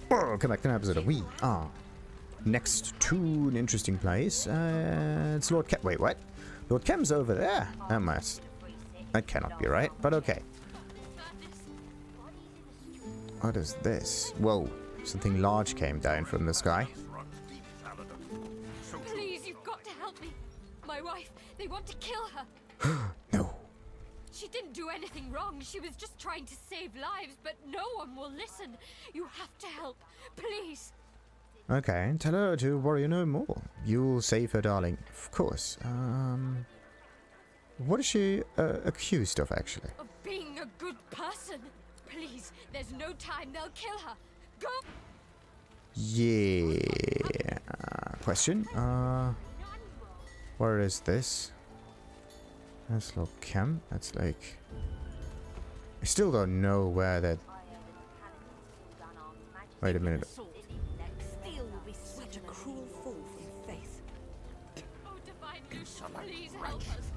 Welcome back to an episode of We Are next to an interesting place. It's Lord Kemm. Wait, what? Lord Kemm's over there. That cannot be right, but okay. What is this? Whoa, something large came down from the sky. Please, you've got to help me. My wife, they want to kill her. No. She didn't do anything wrong. She was just trying to save lives, but no one will listen. You have to help, please. Okay, tell her to worry no more. You'll save her, darling. Of course. What is she accused of, actually? Of being a good person. Please, there's no time. They'll kill her. Go. Yeah. Question. Where is this? That's Lord Kemm. That's like... I still don't know where that... Wait a minute. Such a cruel fall from faith. Oh, divine Lucian, please help us.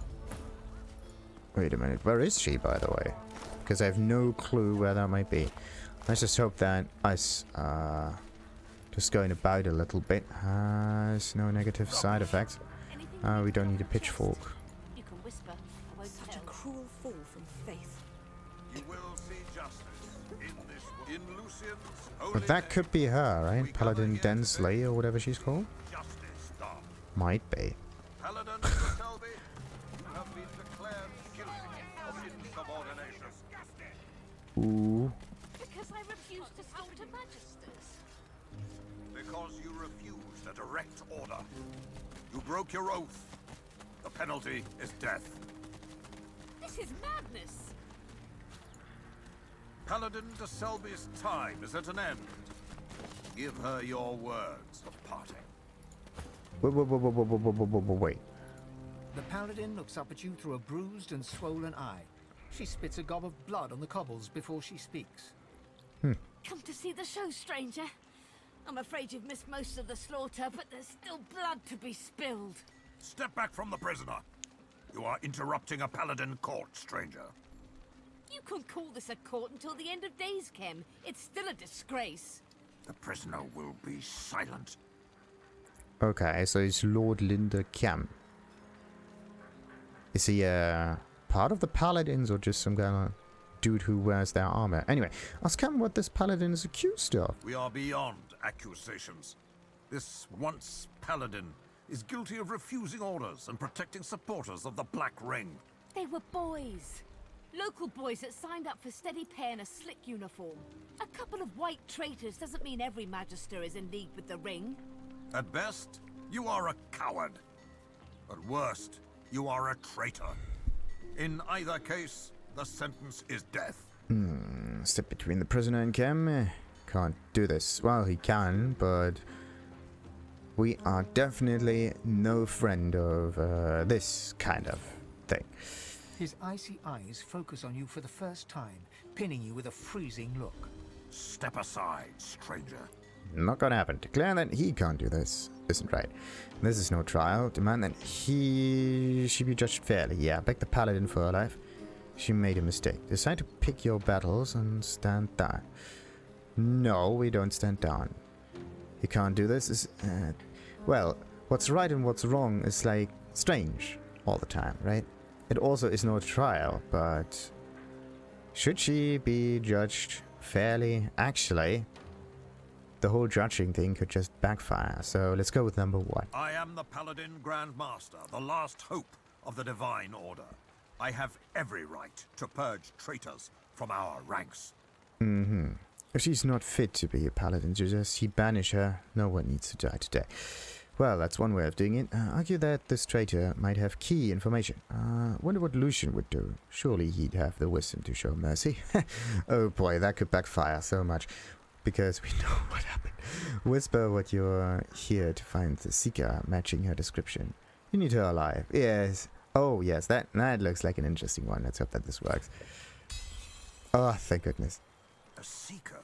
Wait a minute. Where is she, by the way? Because I have no clue where that might be. Let's just hope that us just going about a little bit has no negative side effects. We don't need a pitchfork. You can whisper. I won't such a cruel fall from faith. You will see justice in Lucian's holy But that could be her, right? Paladin Deselby or whatever she's called? justice done. Might be. Paladin Deselby, you have been declared guilty of insubordination. Ooh. Because I refuse to slaughter magisters. Because you refused a direct order. You broke your oath. The penalty is death. This is madness. Paladin Deselby's time is at an end. Give her your words of parting. Wait. The paladin looks up at you through a bruised and swollen eye. She spits a gob of blood on the cobbles before she speaks. Come to see the show, stranger. I'm afraid you've missed most of the slaughter, but there's still blood to be spilled. Step back from the prisoner. You are interrupting a paladin court, stranger. You can't call this a court until the end of days, Kemm. It's still a disgrace. The prisoner will be silent. Okay, so it's Lord Linder Kemm. Is he part of the Paladins or just some kind of dude who wears their armor? Anyway, ask Kemm what this Paladin is accused of. We are beyond accusations. This once paladin is guilty of refusing orders and protecting supporters of the Black Ring. They were boys. Local boys that signed up for steady pay in a slick uniform. A couple of white traitors doesn't mean every Magister is in league with the Ring. At best, you are a coward. At worst, you are a traitor. In either case, the sentence is death. Step between the prisoner and Kemm. Can't do this. Well, he can, but we are definitely no friend of this kind of thing. His icy eyes focus on you for the first time, pinning you with a freezing look. Step aside, stranger. Not gonna happen. Declare that he can't do this. Isn't right. This is no trial. Demand that he should be judged fairly. Yeah, beg the paladin for her life. She made a mistake. Decide to pick your battles and stand down. No, we don't stand down. You can't do this. Well, what's right and what's wrong is like strange all the time, right? It also is no trial, but should she be judged fairly? Actually, the whole judging thing could just backfire, so let's go with number one. I am the Paladin Grand Master, the last hope of the Divine Order. I have every right to purge traitors from our ranks. If she's not fit to be a paladin, just banish her. No one needs to die today. Well, that's one way of doing it. Argue that this traitor might have key information. Wonder what Lucian would do. Surely he'd have the wisdom to show mercy. Oh boy, that could backfire so much. Because we know what happened. Whisper what you're here to find the Seeker matching her description. You need her alive. Yes. Oh, yes, that looks like an interesting one. Let's hope that this works. Oh, thank goodness. A seeker?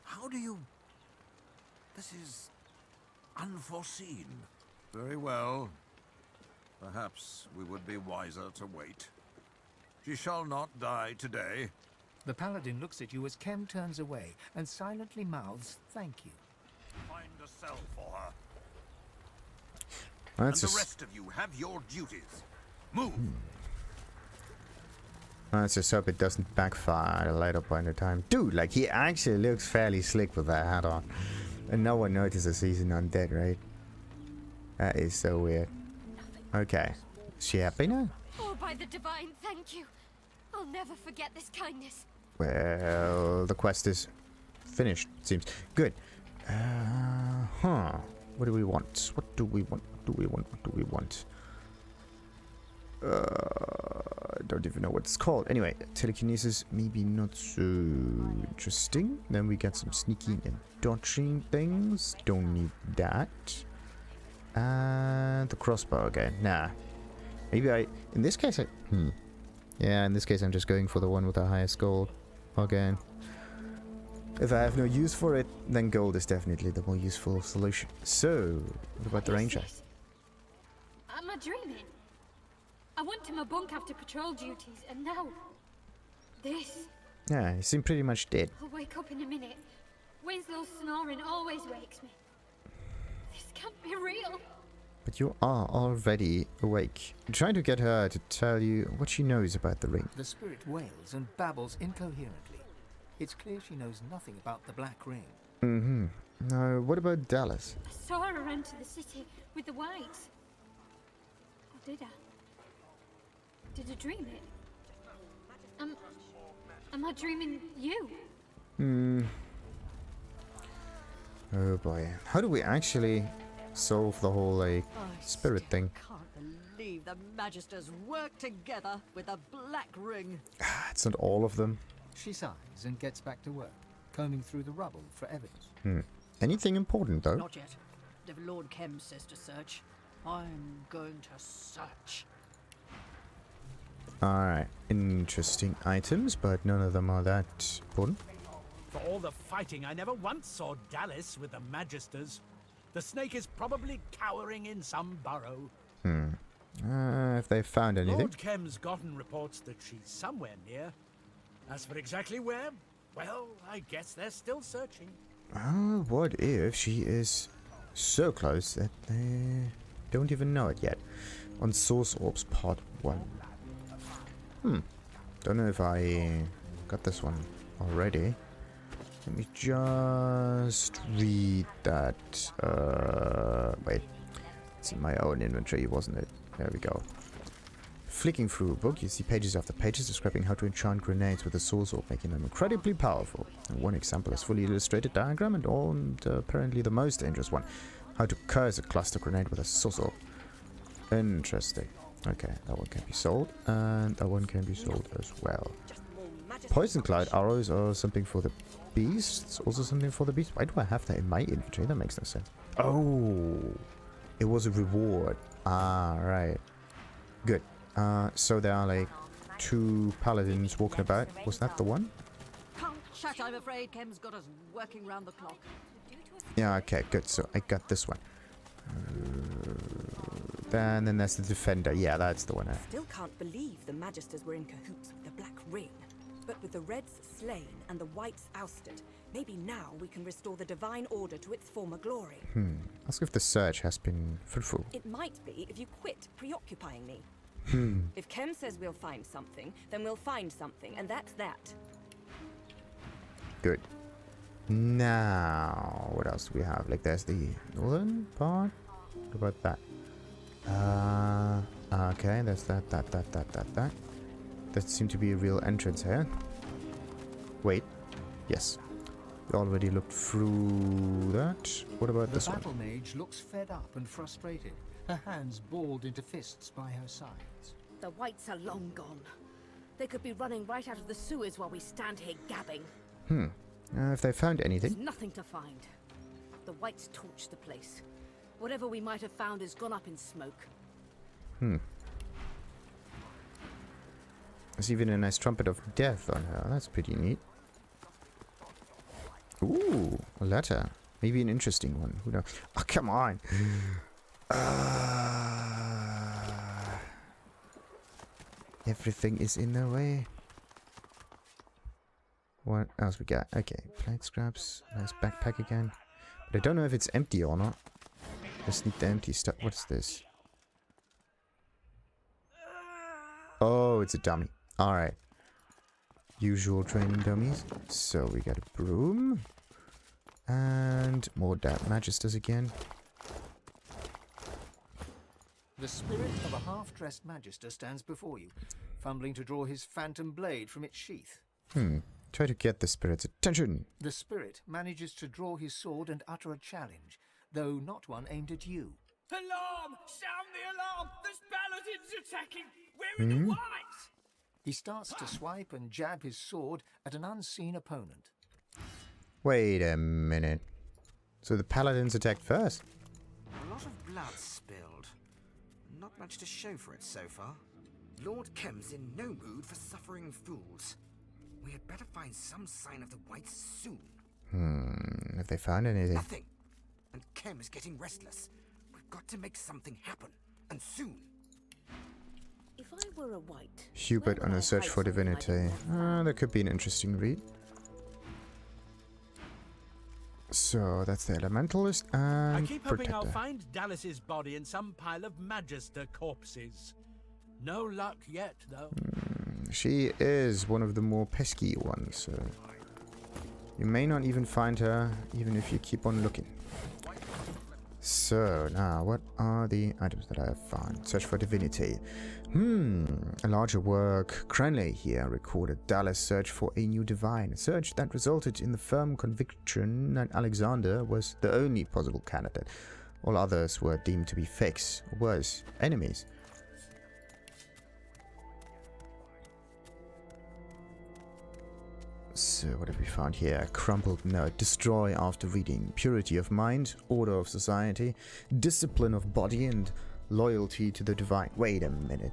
How do you... This is... unforeseen. Very well. Perhaps we would be wiser to wait. She shall not die today. The Paladin looks at you as Kemm turns away and silently mouths thank you. Find a cell for her. Well, And that's the just, rest of you have your duties. Move! let's just hope it doesn't backfire at a later point in time. Dude, like, he actually looks fairly slick with that hat on. And no one notices he's an undead, right? That is so weird. Okay. Is she happy now? Oh, by the divine, thank you. I'll never forget this kindness. Well, the quest is finished, it seems. Good. What do we want? What do we want? What do we want? What do we want? I don't even know what it's called. Anyway, telekinesis, maybe not so interesting. Then we get some sneaking and dodging things. Don't need that. And the crossbow again. Nah. Maybe in this case yeah, in this case I'm just going for the one with the highest gold. Again. If I have no use for it, then gold is definitely the more useful solution. So, what about the ranger? Am I dreaming? I went to my bunk after patrol duties, and now... this. Yeah, he seemed pretty much dead. I'll wake up in a minute. Winslow's snoring always wakes me. This can't be real. But you are already awake. I'm trying to get her to tell you what she knows about the ring. The spirit wails and babbles incoherently. It's clear she knows nothing about the Black Ring. Mm-hmm. Now, what about Dallas? I saw her enter the city with the whites. Or did I? Did I dream it? Am I dreaming you? Oh boy. How do we actually solve the whole, like, spirit thing? Can't believe the Magisters work together with a Black Ring. It's not all of them. She sighs and gets back to work, combing through the rubble for evidence. Anything important, though? Not yet. If Lord Kemm says to search, I'm going to search. Alright. Interesting items, but none of them are that important. For all the fighting, I never once saw Dallas with the Magisters. The snake is probably cowering in some burrow. If they found anything. Lord Kemm's gotten reports that she's somewhere near. As for exactly where, well, I guess they're still searching. What if she is so close that they don't even know it yet? On Source Orbs Part 1. Don't know if I got this one already. Let me just read that. Wait. It's in my own inventory, wasn't it? There we go. Flicking through a book, you see pages after pages describing how to enchant grenades with a source orb, making them incredibly powerful. And one example is fully illustrated diagram, and apparently the most dangerous one. How to curse a cluster grenade with a source orb. Interesting. Okay, that one can be sold, and that one can be sold as well. Poison Cloud arrows are something for the beasts, also something for the beasts. Why do I have that in my inventory? That makes no sense. Oh, it was a reward. Ah, right. Good. So there are like 2 paladins walking about. Was that the one? Can't chat, I'm afraid. Kemm's got us working round the clock. Yeah, okay, good. So I got this one. Then there's the defender. Yeah, that's the one. Still can't believe the Magisters were in cahoots with the Black Ring. But with the Reds slain and the Whites ousted, maybe now we can restore the Divine Order to its former glory. Ask if the search has been fruitful. It might be if you quit preoccupying me. If Kemm says we'll find something, then we'll find something, and that's that. Good. Now, what else do we have? Like, there's the northern part. What about that? Okay, there's that. That seemed to be a real entrance here. Wait. Yes. We already looked through that. What about this The one? battle mage looks fed up and frustrated, her hands balled into fists by her sides. The whites are long gone. They could be running right out of the sewers while we stand here gabbing. If they found There's anything. nothing to find. The whites torched the place. Whatever we might have found has gone up in smoke. There's even a nice trumpet of death on her. That's pretty neat. Ooh, a letter. Maybe an interesting one. Who knows? Oh, come on. Everything is in the way. What else we got? Okay, plate scraps. Nice backpack again. But I don't know if it's empty or not. Just need the empty stuff. What's this? Oh, it's a dummy. Alright. Usual training dummies. So we got a broom. And more Magisters again. The spirit of a half-dressed Magister stands before you, fumbling to draw his phantom blade from its sheath. Try to get the spirit's attention. The spirit manages to draw his sword and utter a challenge, though not one aimed at you. Alarm! Sound the alarm! There's paladins attacking! Where are the whites? He starts to swipe and jab his sword at an unseen opponent. Wait a minute. So the paladins attacked first? A lot of blood spilled. Not much to show for it so far. Lord Kemm's in no mood for suffering fools. We had better find some sign of the whites soon. Have they found anything? Nothing. And Kemm is getting restless. We've got to make something happen. And soon. If I were a white, Hubert on a search for divinity. That could be an interesting read. So that's the elementalist and I keep hoping protector. I'll find Dallas's body in some pile of Magister corpses. No luck yet, though. She is one of the more pesky ones, so you may not even find her, even if you keep on looking. So, now, what are the items that I have found? Search for divinity. A larger work. Cranley here recorded Dallas' search for a new divine. A search that resulted in the firm conviction that Alexander was the only possible candidate. All others were deemed to be fakes, or worse, enemies. So, what have we found here? Crumpled note. Destroy after reading. Purity of mind, order of society, discipline of body, and loyalty to the divine. Wait a minute.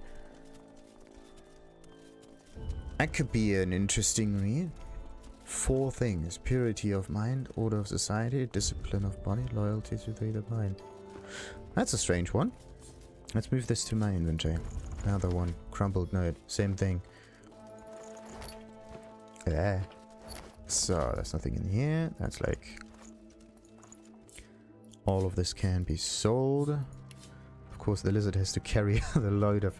That could be an interesting read. 4 things. Purity of mind, order of society, discipline of body, loyalty to the divine. That's a strange one. Let's move this to my inventory. Another one. Crumpled note. Same thing. There. So, there's nothing in here. That's like... all of this can be sold. Of course, the lizard has to carry the load of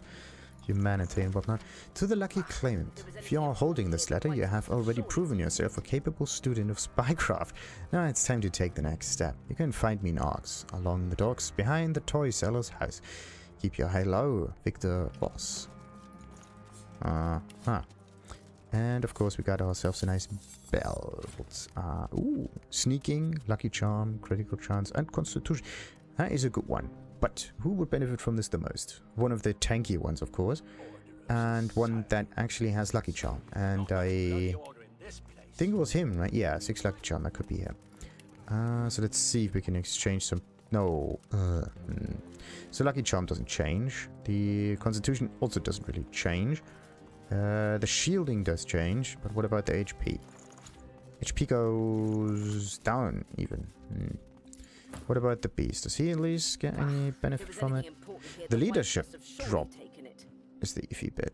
humanity and whatnot. To the lucky claimant. If you are holding this letter, you have already proven yourself a capable student of spycraft. Now it's time to take the next step. You can find me in Arx, along the docks, behind the toy seller's house. Keep your head low, Victor Boss. And of course we got ourselves a nice belt. Ooh, sneaking, lucky charm, critical chance, and constitution. That is a good one. But who would benefit from this the most? One of the tanky ones, of course. And one that actually has lucky charm. And I think it was him, right? Yeah, 6 lucky charm. That could be him. So let's see if we can exchange some... No. So lucky charm doesn't change. The constitution also doesn't really change. The shielding does change, but what about the HP? HP goes down even. What about the beast? Does he at least get any benefit from it? The leadership drop is the iffy bit.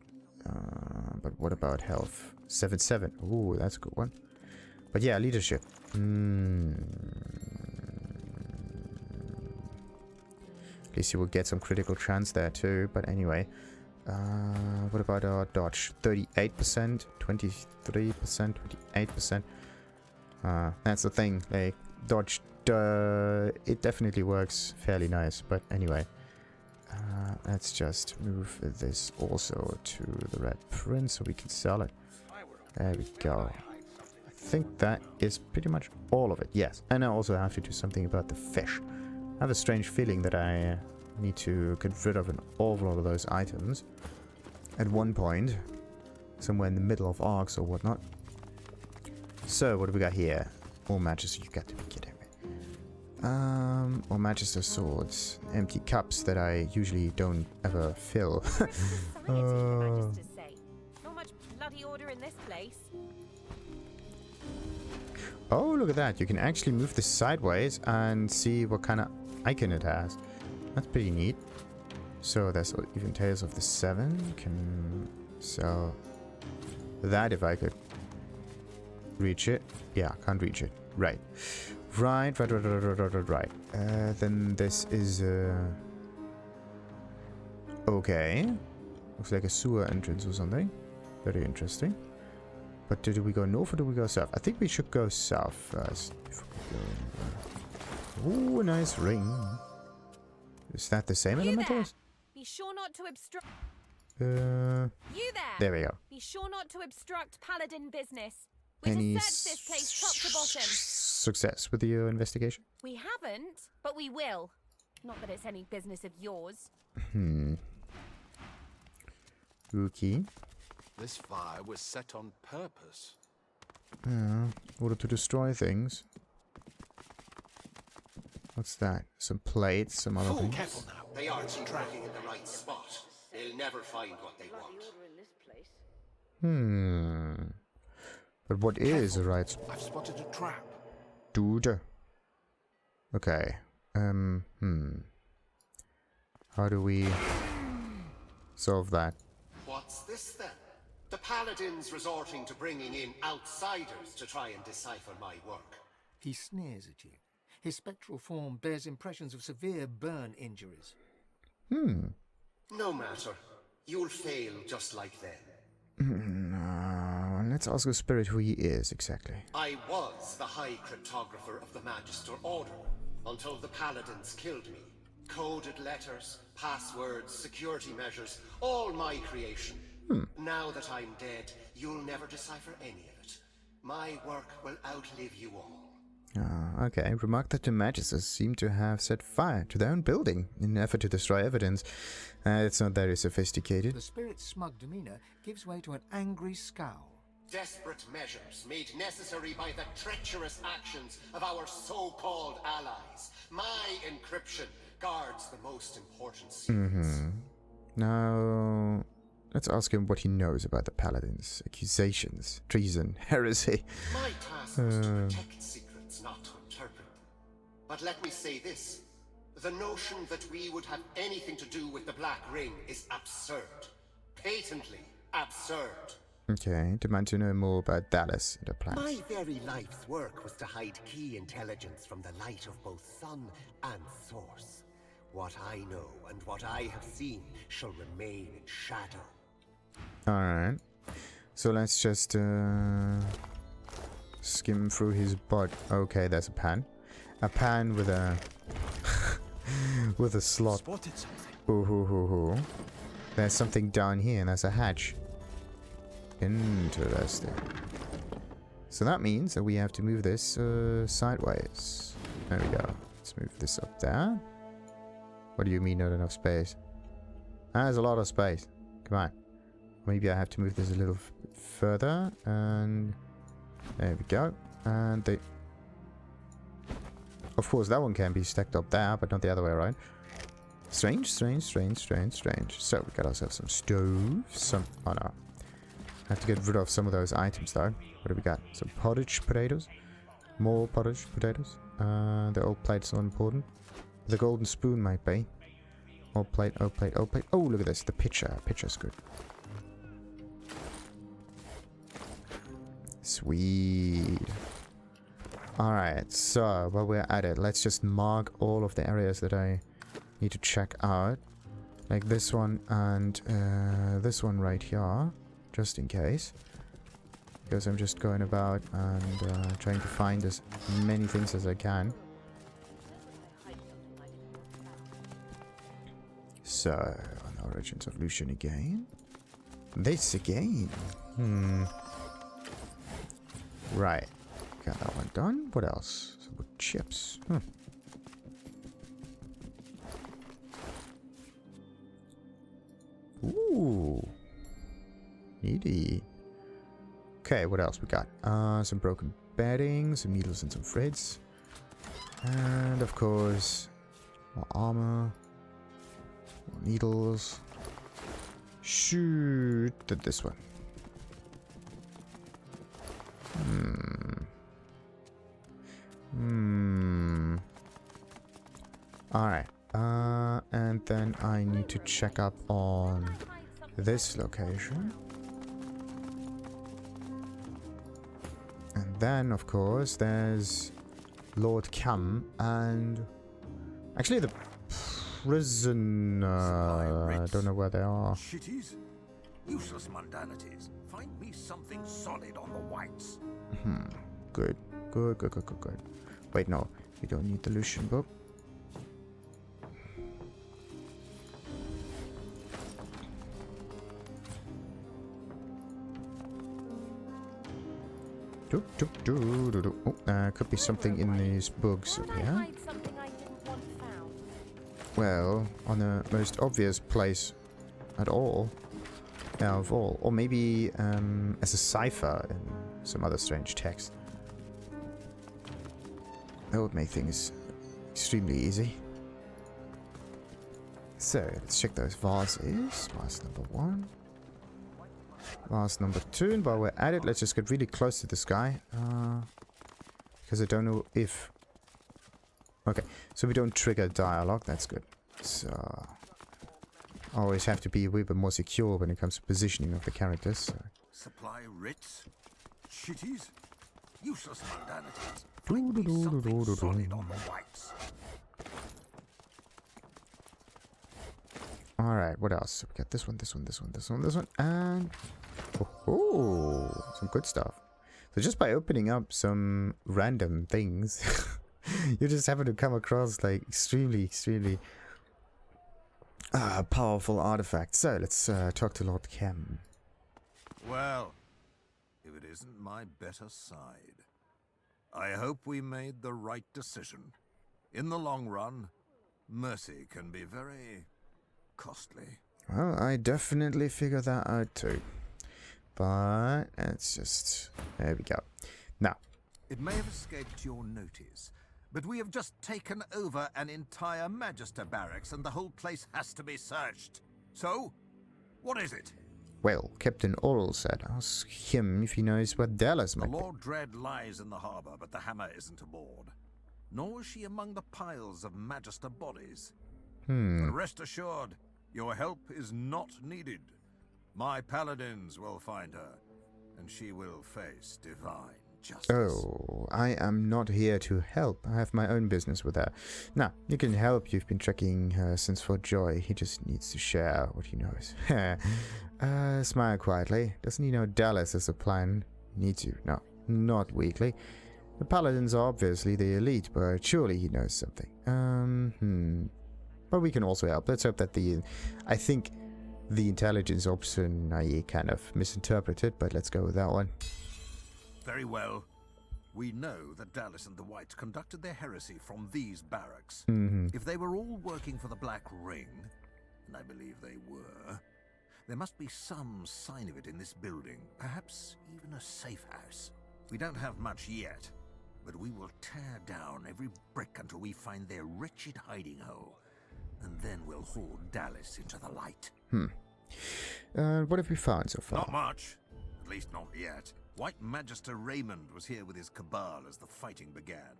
But what about health? 7-7. Ooh, that's a good one. But yeah, leadership. At least you will get some critical chance there too, but anyway. What about our dodge? 38%, 23%, 28%. That's the thing. Like, dodge, it definitely works fairly nice. But anyway, let's just move this also to the red print so we can sell it. There we go. I think that is pretty much all of it. Yes, and I also have to do something about the fish. I have a strange feeling that I need to get rid of an awful lot of those items at one point, somewhere in the middle of Arx or whatnot. So, what do we got here? More Magister, you got to be kidding me. More Magister swords, empty cups that I usually don't ever fill. Magisters say. Not much bloody order in this place. Oh, look at that! You can actually move this sideways and see what kind of icon it has. That's pretty neat. So there's even Tales of the 7. Can sell that if I could reach it. Yeah, can't reach it. Right. Right. Then this is okay. Looks like a sewer entrance or something. Very interesting. But do we go north or do we go south? I think we should go south first before we go anywhere. Ooh, a nice ring. Is that the same elementals? Be sure not to obstruct. You there we go. Be sure not to obstruct Paladin business. We're Any to search this place top to bottom. Success with your investigation? We haven't, but we will. Not that it's any business of yours. Okay. This fire was set on purpose. In order to destroy things. What's that? Some plates, some other things. Careful now. They aren't tracking in the right spot. They'll never find what they want. But what is the right spot? I've spotted a trap. Dude. Okay. How do we solve that? What's this then? The Paladins resorting to bringing in outsiders to try and decipher my work. He sneers at you. His spectral form bears impressions of severe burn injuries. No matter. You'll fail just like them. Let's ask the spirit who he is exactly. I was the High Cryptographer of the Magister Order, until the Paladins killed me. Coded letters, passwords, security measures, all my creation. Now that I'm dead, you'll never decipher any of it. My work will outlive you all. Okay. Remark that the Magisters seem to have set fire to their own building in an effort to destroy evidence. It's not very sophisticated. The spirit's smug demeanor gives way to an angry scowl. Desperate measures made necessary by the treacherous actions of our so-called allies. My encryption guards the most important secrets. Now, let's ask him what he knows about the Paladins. Accusations, treason, heresy. My task is to protect secrets, not to interpret them. But let me say this. The notion that we would have anything to do with the Black Ring is absurd. Patently absurd. Okay, demand to know more about Dallas and her plans. My very life's work was to hide key intelligence from the light of both sun and source. What I know and what I have seen shall remain in shadow. Alright. So let's just skim through his body. Okay, there's a pan. A pan with a with a slot. Spotted something. Ooh. There's something down here and there's a hatch. Interesting. So that means that we have to move this sideways. There we go. Let's move this up there. What do you mean not enough space? There's a lot of space. Come on. Maybe I have to move this a little further. And there we go. And they... Of course, that one can be stacked up there, but not the other way around. Strange. So, we got ourselves some stoves. Oh no. I have to get rid of some of those items though. What do we got? Some pottage potatoes. More pottage potatoes. The old plate's not important. The golden spoon might be. Old plate. Oh, look at this. The pitcher. Pitcher's good. Sweet. Alright, so while we're at it, let's just mark all of the areas that I need to check out. Like this one and this one right here. Just in case. Because I'm just going about and trying to find as many things as I can. So, on the Origins of Lucian again. This again. Right. Got that one done. What else? Some wood chips. Ooh. Needy. Okay, what else we got? Some broken bedding, some needles and some threads. And of course, more armor. More needles. Shoot this one. Alright. And then I need to check up on this location. And Then, of course, there's Lord Kemm and... Actually, the prison... I don't know where they are. Shitties? Useless mundanities. Find me something solid on the whites. Good. Good. Wait, no. We don't need the Lucian book. Oh, could be something in these books up here. Well, on the most obvious place at all. Of all. Or maybe as a cipher in some other strange text. That would make things extremely easy. So, let's check those vases. Vase number 1. Vase number 2. And while we're at it, let's just get really close to this guy. Because I don't know if... Okay, so we don't trigger dialogue. That's good. So... always have to be a wee bit more secure when it comes to positioning of the characters. So. Supply writs? Shitties? Useless mundanities. Find me something solid on the whites. Alright, what else? So we got this one, and... Oh, some good stuff. So just by opening up some random things, you just happen to come across like extremely powerful artifacts. So let's talk to Lord Kemm. Well, if it isn't my better side, I hope we made the right decision. In the long run, mercy can be very costly. Well, I definitely figure that out too. But it's just... there we go. Now. It may have escaped your notice, but we have just taken over an entire Magister barracks and the whole place has to be searched. So, what is it? Well, Captain Oral said, ask him if he knows what Dallas might be. The Lord Dread lies in the harbor, but the hammer isn't aboard. Nor is she among the piles of Magister bodies. But rest assured, your help is not needed. My paladins will find her, and she will face divine justice. Oh, I am not here to help. I have my own business with her. Now, you can help. You've been tracking her since for Joy. He just needs to share what he knows. Smile quietly. Doesn't he know Dallas is a plan? Needs you. No, not weakly. The paladins are obviously the elite, but surely he knows something. But we can also help. Let's hope that I think the intelligence option I kind of misinterpreted, but let's go with that one. Very well. We know that Dallas and the Whites conducted their heresy from these barracks. If they were all working for the Black Ring, and I believe they were, there must be some sign of it in this building. Perhaps even a safe house. We don't have much yet, but we will tear down every brick until we find their wretched hiding hole. And then we'll haul Dallas into the light. What have we found so far? Not much. At least not yet. White Magister Raymond was here with his cabal as the fighting began.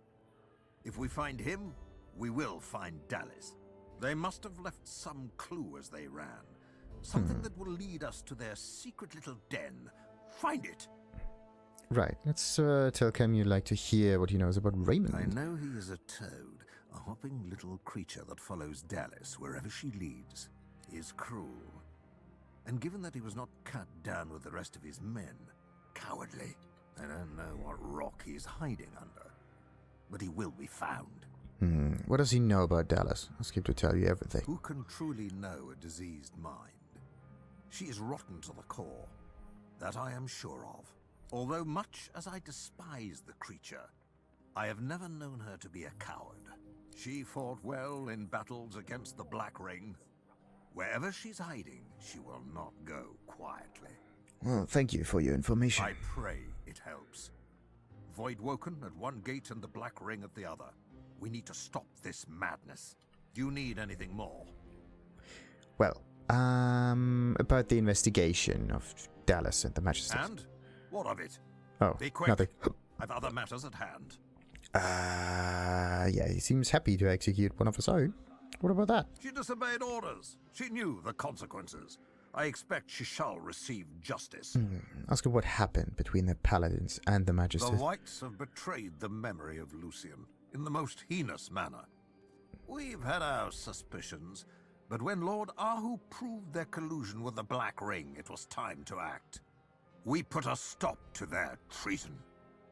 If we find him, we will find Dallas. They must have left some clue as they ran. Something that will lead us to their secret little den. Find it! Right, let's tell Kemm you'd like to hear what he knows about Raymond. I know he is a toad, a hopping little creature that follows Dallas wherever she leads. He is cruel. And given that he was not cut down with the rest of his men, cowardly. I don't know what rock he's hiding under, but he will be found. What does he know about Dallas? Ask him to tell you everything. Who can truly know a diseased mind? She is rotten to the core. That I am sure of. Although much as I despise the creature, I have never known her to be a coward. She fought well in battles against the Black Ring. Wherever she's hiding, she will not go quietly. Well, thank you for your information. I pray it helps. Voidwoken at one gate and the Black Ring at the other. We need to stop this madness. Do you need anything more? Well, about the investigation of Dallas and the Magisters. And? What of it? Oh, be quick. nothing. I've other matters at hand. Yeah, he seems happy to execute one of his own. What about that? She disobeyed orders. She knew the consequences. I expect she shall receive justice. Ask her what happened between the Paladins and the Magisters. The Whites have betrayed the memory of Lucian in the most heinous manner. We've had our suspicions, but when Lord Ahu proved their collusion with the Black Ring, it was time to act. We put a stop to their treason.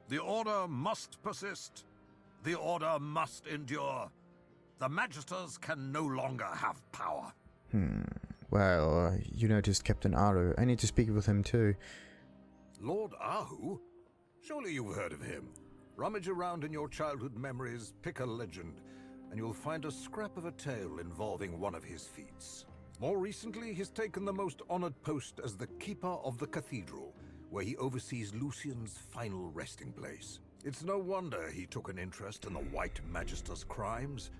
The Order must persist. The Order must endure. The Magisters can no longer have power. Well, you noticed Captain Aru. I need to speak with him too. Lord Ahu? Surely you've heard of him. Rummage around in your childhood memories, pick a legend, and you'll find a scrap of a tale involving one of his feats. More recently, he's taken the most honored post as the Keeper of the Cathedral, where he oversees Lucian's final resting place. It's no wonder he took an interest in the White Magister's crimes.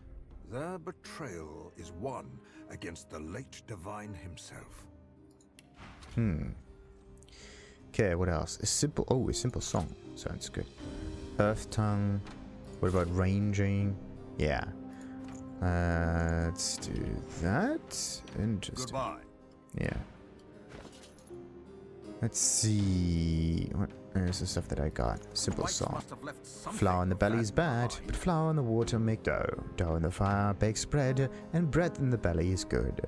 Their betrayal is one against the late Divine himself. Okay, what else? A simple song. Sounds good. Earth Tongue. What about ranging? Yeah. Let's do that. Interesting. Goodbye. Yeah. Let's see. What is the stuff that I got? Simple song. Flour in the belly is bad, but flour in the water make dough. Dough in the fire bakes bread, and bread in the belly is good.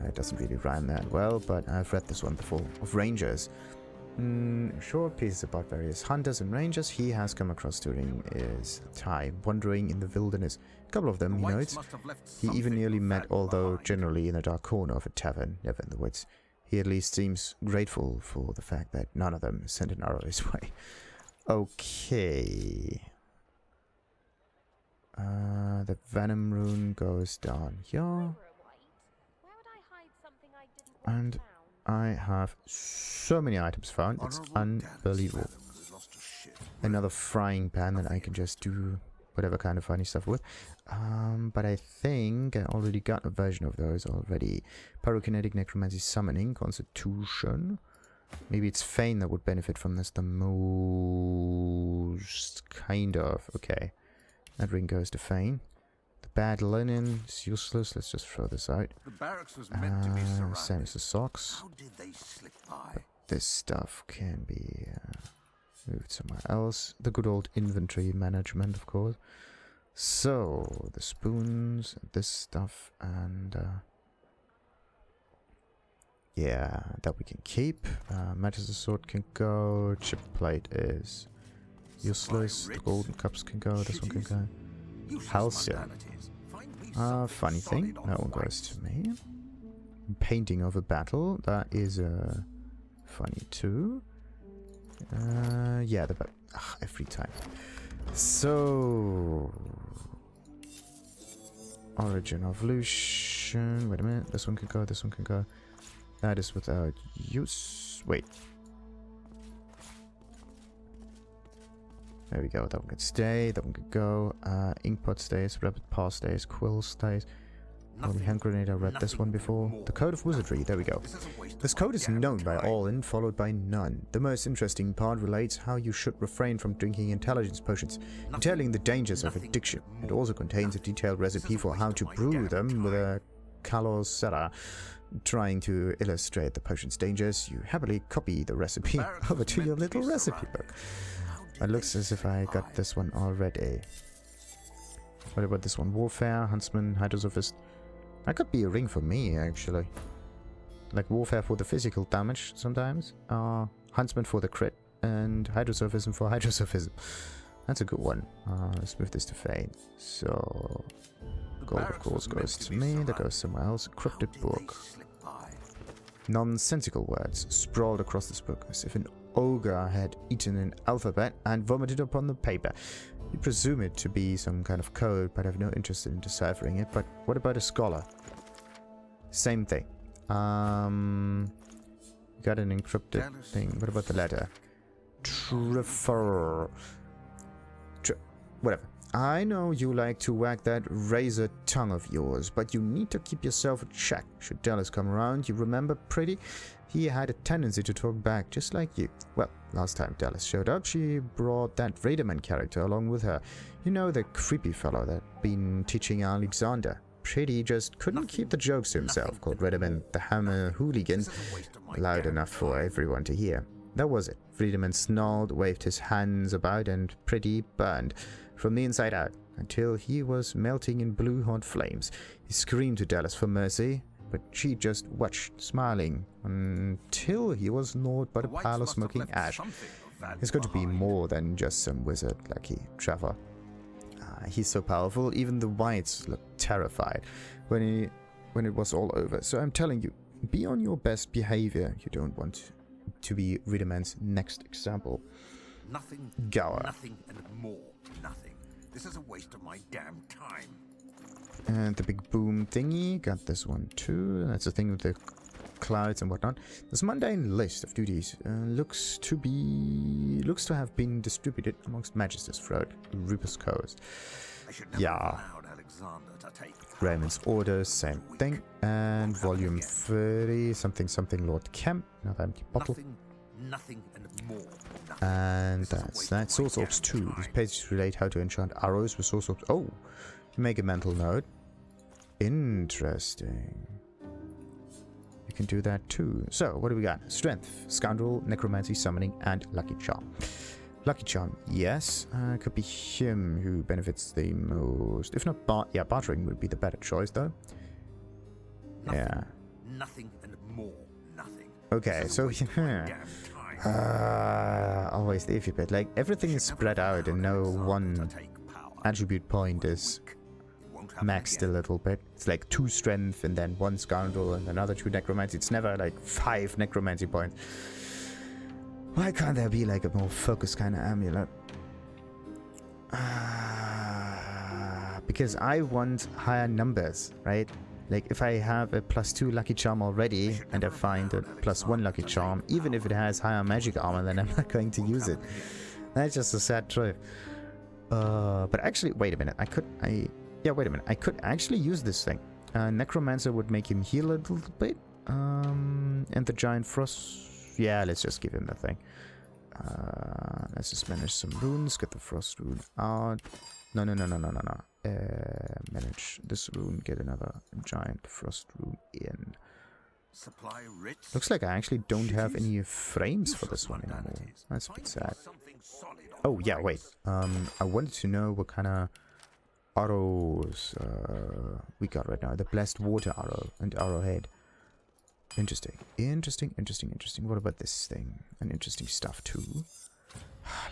It doesn't really rhyme that well, but I've read this one before. Of rangers. Short pieces about various hunters and rangers he has come across during his time wandering in the wilderness. A couple of them, he notes. He even nearly met, although generally in a dark corner of a tavern, never in the woods. He at least seems grateful for the fact that none of them sent an arrow his way. Okay. The Venom rune goes down here. And I have so many items found. It's unbelievable. Another frying pan that I can just do whatever kind of funny stuff with. But I think I already got a version of those already. Pyrokinetic Necromancy Summoning, Constitution. Maybe it's Feign that would benefit from this the most. Kind of. Okay. That ring goes to Feign. The Bad Linen is useless. Let's just throw this out. The barracks was meant to be surrounded. Same as the socks. How did they slip by? But this stuff can be moved somewhere else. The good old inventory management, of course. So, the spoons, this stuff, and yeah, that we can keep. Magister sword can go. Chip plate is useless. The golden cups can go. This one can go. Halcyon. Funny thing. That one goes to me. Painting of a battle. That is funny too. Yeah, every time. So, Origin of Lucian. Wait a minute. This one can go. This one can go. That is without use. Wait. There we go. That one can stay. That one can go. Inkpot stays. Rapid Pass stays. Quill stays. Holy Hand Grenade. I read this one before. The Code of Wizardry. There we go. This code is known by all and followed by none. The most interesting part relates how you should refrain from drinking intelligence potions, detailing the dangers of addiction. It also contains a detailed recipe for how to brew them with a Kalosera. Trying to illustrate the potion's dangers, you happily copy the recipe over to your little recipe book. It looks as if I got this one already. What about this one? Warfare, Huntsman, Hydrosophist. That could be a ring for me, actually. Like Warfare for the physical damage sometimes. Huntsman for the crit. And Hydrosophism for Hydrosophism. That's a good one. Let's move this to Fade. So, gold of course goes to me. That goes somewhere else. Cryptic book. Nonsensical words sprawled across this book as if an ogre had eaten an alphabet and vomited upon the paper. You presume it to be some kind of code, but have no interest in deciphering it. But what about a scholar? Same thing. Got an encrypted thing. What about the letter? Whatever. I know you like to wag that razor tongue of yours, but you need to keep yourself in check. Should Dallas come around, you remember Pretty? He had a tendency to talk back, just like you. Well, last time Dallas showed up, she brought that Raiderman character along with her. You know, the creepy fellow that been teaching Alexander. Pretty just couldn't keep the jokes to himself, called Redimant the Hammer Hooligan loud enough for everyone to hear. That was it. Redimant snarled, waved his hands about, and Pretty burned from the inside out until he was melting in blue hot flames. He screamed to Dallas for mercy, but she just watched, smiling, until he was gnawed by the pile of smoking ash. He's got to be more than just some wizard, Lucky Trevor. He's so powerful, even the whites looked terrified when it was all over. So I'm telling you, be on your best behavior. You don't want to be Redimant's next example. Nothing, Gower. nothing, and more nothing. This is a waste of my damn time. And the big boom thingy, got this one too. That's the thing with the clouds and whatnot. This mundane list of duties looks to have been distributed amongst Magisters throughout Rupus Coast. Yeah. Raymond's orders, same thing. And volume 30, something Lord Kemm, another empty bottle. Nothing and more nothing. And that's that. Source Orbs 2. These pages relate how to enchant arrows with Source Orbs. Oh, make a mental note. Interesting. You can do that too. So, what do we got? Strength, Scoundrel, Necromancy, Summoning, and Lucky Charm. Lucky Charm, yes. Could be him who benefits the most. If not, bartering would be the better choice, though. Nothing, yeah. Nothing and more nothing. Okay, so always the iffy bit. Like, everything is spread out and no one attribute point is maxed a little bit. It's like 2 strength and then 1 scoundrel and another 2 necromancy. It's never like 5 necromancy points. Why can't there be like a more focused kind of amulet? Because I want higher numbers, right? Like if I have a +2 lucky charm already and I find a +1 lucky charm, even if it has higher magic armor, then I'm not going to use it. That's just a sad truth. But actually, wait a minute. I could actually use this thing. Necromancer would make him heal a little bit. And the Giant Frost... Yeah, let's just give him the thing. Let's just manage some runes. Get the Frost rune out. No. Manage this rune. Get another Giant Frost rune in. Supply rich. Looks like I actually don't have any frames for this one anymore. That's a bit sad. Oh, yeah, wait. I wanted to know what kind of arrows we got right now. The Blessed Water Arrow and Arrowhead. Interesting. What about this thing? And interesting stuff too.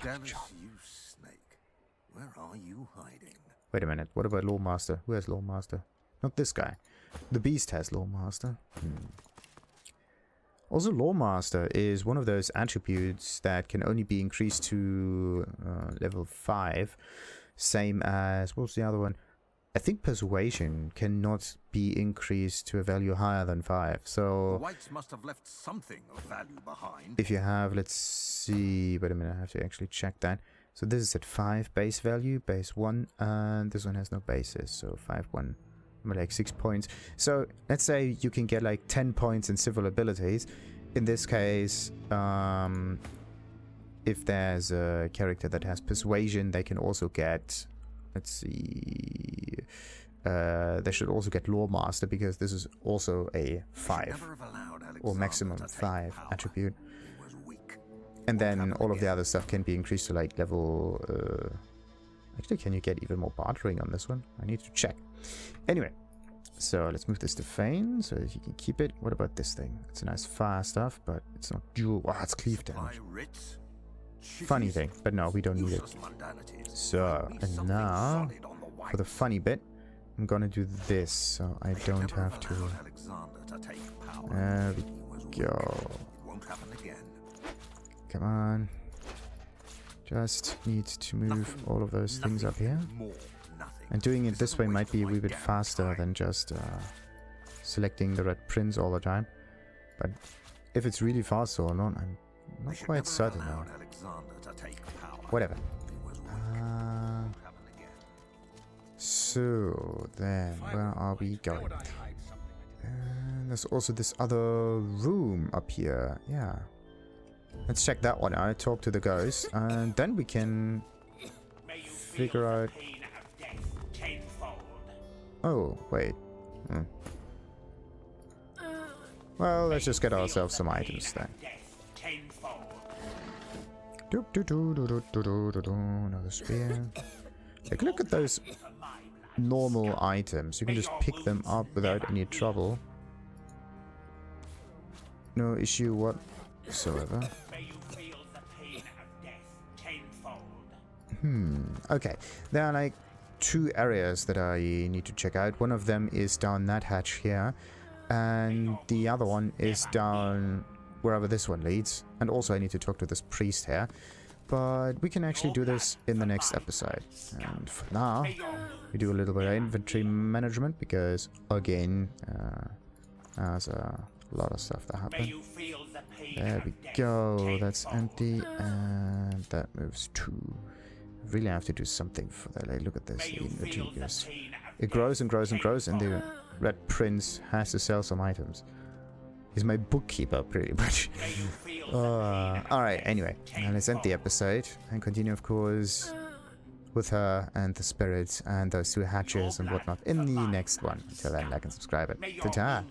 Dallas, you snake. Where are you hiding? Wait a minute. What about Lawmaster? Who has Lawmaster? Not this guy. The Beast has Lawmaster. Also, Lawmaster is one of those attributes that can only be increased to level 5. Same as... What was the other one? I think Persuasion cannot be increased to a value higher than 5. So... The whites must have left something of value behind. If you have... Let's see... Wait a minute. I have to actually check that. So this is at 5 base value. Base 1. And this one has no bases. So 5, 1... like 6 points. So let's say you can get like 10 points in civil abilities. In this case, if there's a character that has Persuasion, they can also get... Let's see... they should also get Lawmaster, because this is also a 5 or maximum 5 attribute. And then all of the other stuff can be increased to like level... Actually, can you get even more bartering on this one? I need to check. Anyway, so let's move this to Feign so that you can keep it. What about this thing? It's a nice fire stuff, but it's not dual. Oh, it's cleave damage. Funny thing, but no, we don't need it. So, and now, for the funny bit, I'm gonna do this, so I don't have to... There we go. Come on. Just need to move all of those things up here. And doing it this way might be a wee bit faster than just selecting the red prints all the time. But if it's really fast or not, I'm not quite certain now. Whatever. So then, where are we going? And there's also this other room up here. Yeah. Let's check that one out, talk to the ghost, and then we can figure out... Oh, wait. Well, let's just get ourselves some items then. Another spear. Like, look at those normal items. You can just pick them up without any trouble. No issue whatsoever. Okay. There are like 2 areas that I need to check out. One of them is down that hatch here. And the other one is down wherever this one leads. And also I need to talk to this priest here. But we can actually do this in the next episode. And for now, we do a little bit of inventory management because, again, there's a lot of stuff that happened. There we go. That's empty. And that moves too. Really have to do something for that. Like, look at this. It grows and grows and grows, and the Red Prince has to sell some items. He's my bookkeeper, pretty much. Alright, anyway. Now let's end the episode and continue, of course, with her and the spirits and those 2 hatches and whatnot in the next one. Until then, like and subscribe. Ta-ta!